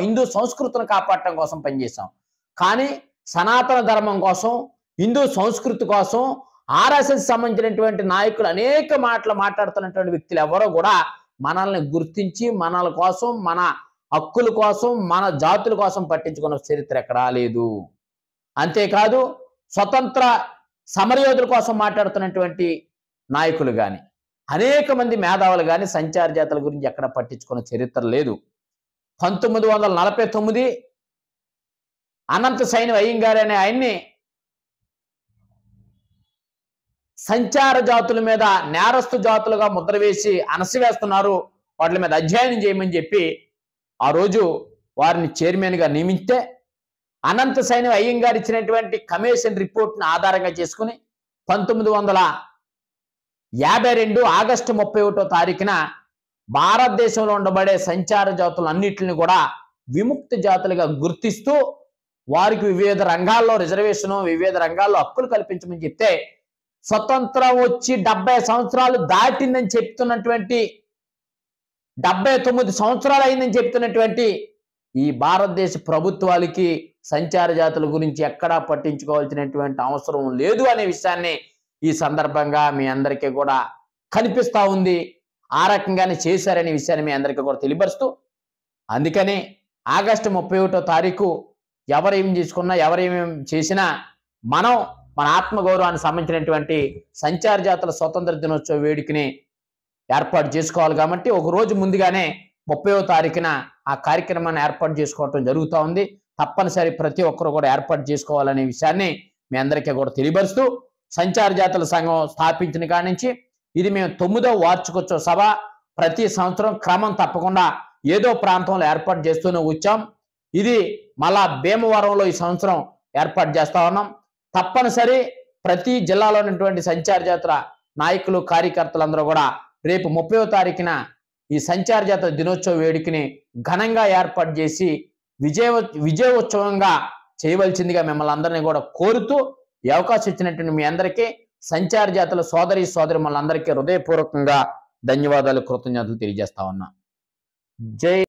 హిందూ సంస్కృతిని కాపాడటం కోసం పనిచేశాం. కానీ సనాతన ధర్మం కోసం, హిందూ సంస్కృతి కోసం ఆర్ఎస్ఎస్ సంబంధించినటువంటి నాయకులు అనేక మాటలు మాట్లాడుతున్నటువంటి వ్యక్తులు ఎవరో కూడా మనల్ని గుర్తించి మనల కోసం, మన హక్కుల కోసం, మన జాతుల కోసం పట్టించుకున్న చరిత్ర ఎక్కడా లేదు. అంతేకాదు స్వతంత్ర సమరయోధుల కోసం మాట్లాడుతున్నటువంటి నాయకులు కానీ, అనేక మంది మేధావులు కానీ సంచార జాతుల గురించి ఎక్కడ పట్టించుకున్న చరిత్ర లేదు. 1949 అనంత సైని అయ్యంగార్ అనే ఆయన్ని సంచార జాతుల మీద నేరస్తు జాతులుగా ముద్ర వేసి అణసివేస్తున్నారు, వాటి మీద అధ్యయనం చేయమని చెప్పి ఆ రోజు వారిని చైర్మన్గా నియమిస్తే అనంత సైని అయ్యంగార్ ఇచ్చినటువంటి కమిషన్ రిపోర్ట్ని ఆధారంగా చేసుకుని 1952 ఆగస్టు 31వ తారీఖున భారతదేశంలో ఉండబడే సంచార జాతులన్నింటిని కూడా విముక్త జాతులుగా గుర్తిస్తూ వారికి వివిధ రంగాల్లో రిజర్వేషన్, వివిధ రంగాల్లో హక్కులు కల్పించమని చెప్తే స్వతంత్రం వచ్చి 70 సంవత్సరాలు దాటిందని చెప్తున్నటువంటి 79 సంవత్సరాలు అయిందని చెప్తున్నటువంటి ఈ భారతదేశ ప్రభుత్వాలకి సంచార జాతుల గురించి ఎక్కడా పట్టించుకోవాల్సినటువంటి అవసరం లేదు అనే విషయాన్ని ఈ సందర్భంగా మీ అందరికీ కూడా కనిపిస్తూ ఉంది. ఆ రకంగానే చేశారనే విషయాన్ని మీ అందరికీ కూడా తెలియపరుస్తూ, అందుకని ఆగస్టు 31వ తారీఖు ఎవరేం చేసుకున్నా, ఎవరేమేం చేసినా మనం మన ఆత్మగౌరవానికి సంబంధించినటువంటి సంచార జాతుల స్వతంత్ర దినోత్సవ వేడుకని ఏర్పాటు చేసుకోవాలి. కాబట్టి ఒక రోజు ముందుగానే 30వ తారీఖున ఆ కార్యక్రమాన్ని ఏర్పాటు చేసుకోవటం జరుగుతూ ఉంది. తప్పనిసరి ప్రతి ఒక్కరు కూడా ఏర్పాటు చేసుకోవాలనే విషయాన్ని మీ అందరికీ కూడా తెలియపరుస్తూ, సంచార జాతుల సంఘం స్థాపించిన కాడి నుంచి ఇది మేము 9వ వార్షికోత్సవ సభ ప్రతి సంవత్సరం క్రమం తప్పకుండా ఏదో ప్రాంతంలో ఏర్పాటు చేస్తూనే వచ్చాం. ఇది మళ్ళా భీమవరంలో ఈ సంవత్సరం ఏర్పాటు చేస్తా ఉన్నాం. తప్పనిసరి ప్రతి జిల్లాలో ఉన్నటువంటి సంచార జాతుల నాయకులు, కార్యకర్తలందరూ కూడా రేపు 30వ తారీఖున ఈ సంచార జాతుల దినోత్సవ వేడుకని ఘనంగా ఏర్పాటు చేసి విజయోత్సవంగా చేయవలసిందిగా మిమ్మల్ని అందరినీ కూడా కోరుతూ, ఈ అవకాశం ఇచ్చినటువంటి మీ అందరికీ సంచార జాతుల సోదరిమణులందరికీ హృదయపూర్వకంగా ధన్యవాదాలు, కృతజ్ఞతలు తెలియజేస్తా ఉన్నా. జై